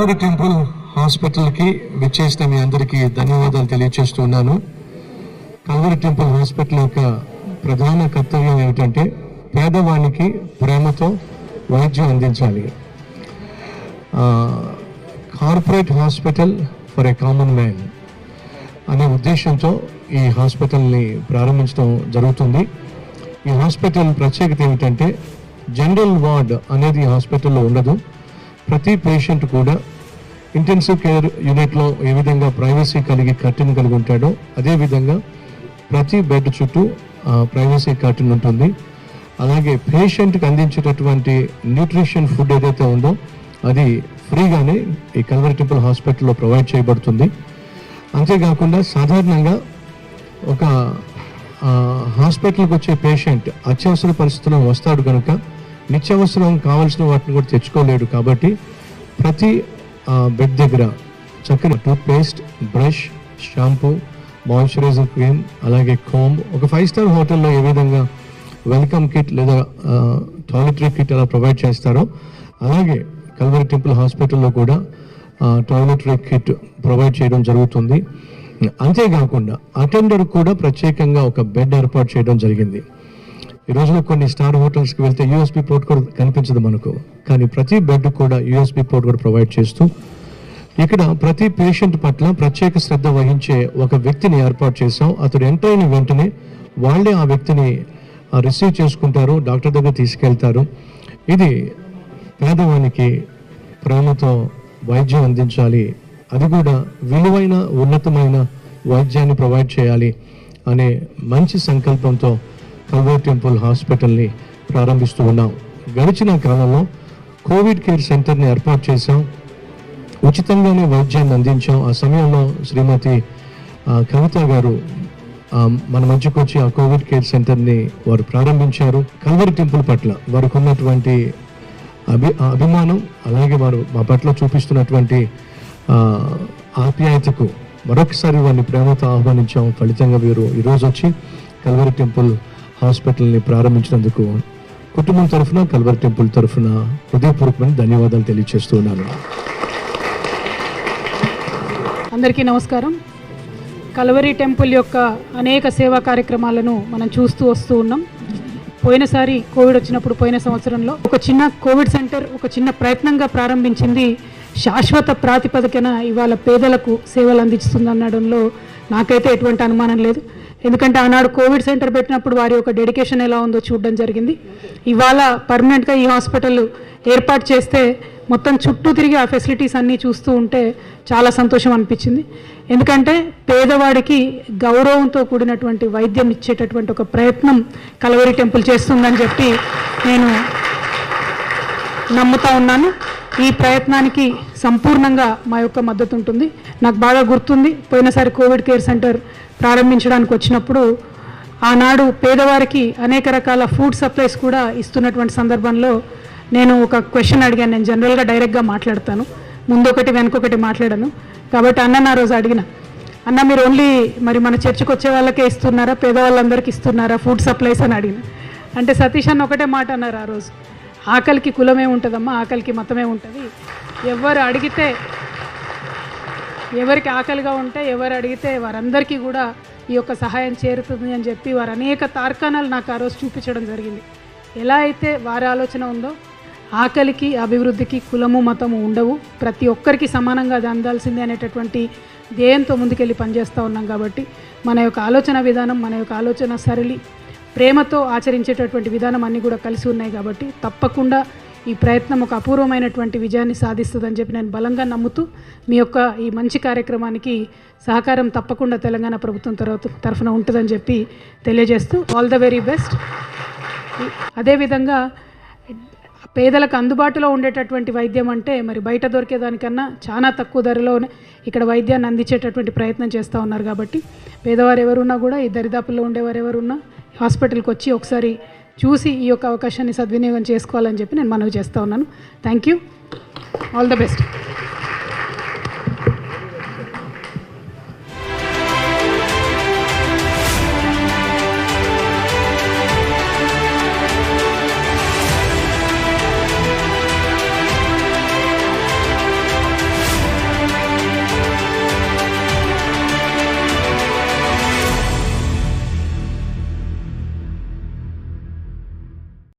Calvary temple హాస్పిటల్కి విచ్చేసిన మీ అందరికీ ధన్యవాదాలు తెలియజేస్తున్నాను. కల్వరి టెంపుల్ హాస్పిటల్ యొక్క ప్రధాన కర్తవ్యం ఏమిటంటే పేదవానికి ప్రేమతో వైద్యం అందించాలి. Corporate hospital for a common man అనే ఉద్దేశంతో ఈ హాస్పిటల్ని ప్రారంభించడం జరుగుతుంది. ఈ హాస్పిటల్ ప్రత్యేకత ఏమిటంటే జనరల్ వార్డ్ అనేది ఈ హాస్పిటల్లో ఉండదు. ప్రతి పేషెంట్ కూడా ఇంటెన్సివ్ కేర్ యూనిట్లో ఏ విధంగా ప్రైవసీ కర్టెన్ కలిగి ఉంటాడో అదేవిధంగా ప్రతి బెడ్ చుట్టూ ప్రైవసీ కర్టెన్ ఉంటుంది. అలాగే పేషెంట్కి అందించేటటువంటి న్యూట్రిషన్ ఫుడ్ ఏదైతే ఉందో అది ఫ్రీగానే ఈ కల్వరి టెంపుల్ హాస్పిటల్లో ప్రొవైడ్ చేయబడుతుంది. అంతేకాకుండా సాధారణంగా ఒక హాస్పిటల్కి వచ్చే పేషెంట్ అత్యవసర పరిస్థితుల్లో వస్తాడు కనుక నిత్యావసరం కావాల్సిన వాటిని కూడా తెచ్చుకోలేడు. కాబట్టి ప్రతి బెడ్ దగ్గర చక్కని toothpaste, brush, shampoo, moisturiser cream, అలాగే కోంబ్, ఒక 5 స్టార్ హోటల్లో ఏ విధంగా వెల్కమ్ కిట్ లేదా టాయిలెటరీ కిట్ అలా ప్రొవైడ్ చేస్తారో అలాగే కల్వరి టెంపుల్ హాస్పిటల్లో కూడా టాయిలెటరీ కిట్ ప్రొవైడ్ చేయడం జరుగుతుంది. అంతేకాకుండా అటెండర్ కూడా ప్రత్యేకంగా ఒక బెడ్ ఏర్పాటు చేయడం జరిగింది. ఈ రోజులో కొన్ని స్టార్ హోటల్స్కి వెళ్తే యూఎస్బీ పోర్ట్ కూడా కనిపించదు మనకు, కానీ ప్రతి బెడ్ కూడా యూఎస్బీ పోర్ట్ కూడా ప్రొవైడ్ చేస్తూ ఇక్కడ ప్రతి పేషెంట్ పట్ల ప్రత్యేక శ్రద్ధ వహించే ఒక వ్యక్తిని ఏర్పాటు చేసాం. అతడు ఎంటర్ అయిన వెంటనే వాళ్ళే ఆ వ్యక్తిని రిసీవ్ చేసుకుంటారు, డాక్టర్ దగ్గర తీసుకెళ్తారు. ఇది పేదవానికి ప్రేమతో వైద్యం అందించాలి, అది కూడా విలువైన ఉన్నతమైన వైద్యాన్ని ప్రొవైడ్ చేయాలి అనే మంచి సంకల్పంతో కల్వరి టెంపుల్ హాస్పిటల్ని ప్రారంభిస్తూ ఉన్నాం. గడిచిన కాలంలో కోవిడ్ కేర్ సెంటర్ని ఏర్పాటు చేశాం, ఉచితంగానే వైద్యాన్ని అందించాం. ఆ సమయంలో శ్రీమతి కవిత గారు మన మధ్యకు వచ్చి ఆ కోవిడ్ కేర్ సెంటర్ని వారు ప్రారంభించారు. కల్వరి టెంపుల్ పట్ల వారికి ఉన్నటువంటి అభిమానం అలాగే వారు మా పట్ల చూపిస్తున్నటువంటి ఆప్యాయతకు మరొకసారి వారిని ప్రేమతో ఆహ్వానించాం. ఫలితంగా వీరు ఈరోజు వచ్చి కల్వరి టెంపుల్ హాస్పిటల్ని ప్రారంభించినందుకు కుటుంబం తరఫున కల్వరి టెంపుల్ తరఫున హృదయపూర్వకమైన ధన్యవాదాలు తెలియజేస్తున్నాను. అందరికీ నమస్కారం. కల్వరి టెంపుల్ యొక్క అనేక సేవా కార్యక్రమాలను మనం చూస్తూ వస్తూ ఉన్నాం. పోయినసారి కోవిడ్ వచ్చినప్పుడు పోయిన సంవత్సరంలో ఒక చిన్న కోవిడ్ సెంటర్ ఒక చిన్న ప్రయత్నంగా ప్రారంభించింది. శాశ్వత ప్రాతిపదికన ఇవాళ పేదలకు సేవలు అందిస్తుందనడంలో నాకైతే ఎటువంటి అనుమానం లేదు. ఎందుకంటే ఆనాడు కోవిడ్ సెంటర్ పెట్టినప్పుడు వారి యొక్క డెడికేషన్ ఎలా ఉందో చూడడం జరిగింది. ఇవాళ పర్మనెంట్గా ఈ హాస్పిటల్ ఏర్పాటు చేస్తే మొత్తం చుట్టూ తిరిగి ఆ ఫెసిలిటీస్ అన్నీ చూస్తూ ఉంటే చాలా సంతోషం అనిపించింది. ఎందుకంటే పేదవాడికి గౌరవంతో కూడినటువంటి వైద్యం ఇచ్చేటటువంటి ఒక ప్రయత్నం కల్వరి టెంపుల్ చేస్తుందని చెప్పి నేను నమ్ముతా ఉన్నాను. ఈ ప్రయత్నానికి సంపూర్ణంగా మా యొక్క మద్దతు ఉంటుంది. నాకు బాగా గుర్తుంది, పోయినసారి కోవిడ్ కేర్ సెంటర్ ప్రారంభించడానికి వచ్చినప్పుడు ఆనాడు పేదవారికి అనేక రకాల ఫుడ్ సప్లైస్ కూడా ఇస్తున్నటువంటి సందర్భంలో నేను ఒక క్వశ్చన్ అడిగాను. నేను జనరల్గా డైరెక్ట్గా మాట్లాడతాను, ముందొకటి వెనకొకటి మాట్లాడాను. కాబట్టి అన్న రోజు అడిగిన, అన్న మీరు ఓన్లీ మరి మన చర్చికి వచ్చే వాళ్ళకే ఇస్తున్నారా, పేదవాళ్ళందరికీ ఇస్తున్నారా ఫుడ్ సప్లైస్ అని అడిగిన. అంటే సతీష్ అన్న ఒకటే మాట అన్నారు ఆ రోజు, ఆకలికి కులమే ఉంటుందమ్మా, ఆకలికి మతమే ఉంటుంది. ఎవరు అడిగితే ఎవరికి ఆకలిగా ఉంటే ఎవరు అడిగితే వారందరికీ కూడా ఈ యొక్క సహాయం చేరుతుంది అని చెప్పి వారు అనేక తార్కాణాలు నాకు ఆ రోజు చూపించడం జరిగింది. ఎలా అయితే వారి ఆలోచన ఉందో ఆకలికి అభివృద్ధికి కులము మతము ఉండవు, ప్రతి ఒక్కరికి సమానంగా అది అందాల్సిందే అనేటటువంటి ధ్యేయంతో ముందుకెళ్ళి పనిచేస్తూ ఉన్నాం. కాబట్టి మన యొక్క ఆలోచన విధానం, మన యొక్క ఆలోచన సరళి, ప్రేమతో ఆచరించేటటువంటి విధానం అన్నీ కూడా కలిసి ఉన్నాయి. కాబట్టి తప్పకుండా ఈ ప్రయత్నం ఒక అపూర్వమైనటువంటి విజయాన్ని సాధిస్తుందని చెప్పి నేను బలంగా నమ్ముతూ మీ యొక్క ఈ మంచి కార్యక్రమానికి సహకారం తప్పకుండా తెలంగాణ ప్రభుత్వం తరఫున ఉంటుందని చెప్పి తెలియజేస్తూ ఆల్ ద వెరీ బెస్ట్. అదేవిధంగా పేదలకు అందుబాటులో ఉండేటటువంటి వైద్యం అంటే మరి బయట దొరికేదానికన్నా చాలా తక్కువ ధరలోనే ఇక్కడ వైద్యాన్ని అందించేటటువంటి ప్రయత్నం చేస్తూ ఉన్నారు. కాబట్టి పేదవారు ఎవరున్నా కూడా ఈ దరిదాపుల్లో ఉండేవారు ఎవరున్నా హాస్పిటల్కి వచ్చి ఒకసారి చూసి ఈ యొక్క అవకాశాన్ని సద్వినియోగం చేసుకోవాలని చెప్పి నేను మనవి చేస్తూ ఉన్నాను. Thank you, all the best.